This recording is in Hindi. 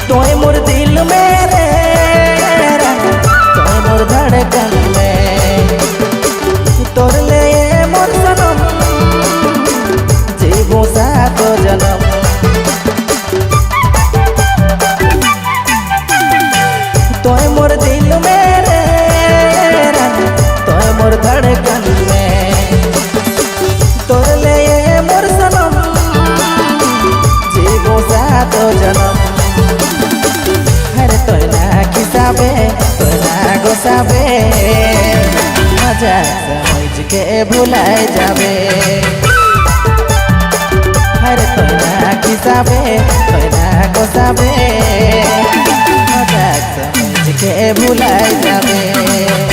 तोय मोर दिल में रे तोय मोर धड़कन में तोर ले मोर सनम जीवो सातो जन्म तोय मोर दिल में रे तोय मोर धड़कन में तोर ले मोर सनम जीवो सातो जन्म किसाबे तोरा गोसाबे मजा समझ के भुलाए जाबे हर तोरा किसाबे तोरा गोसाबे मजा समझ के भुलाए जाबे।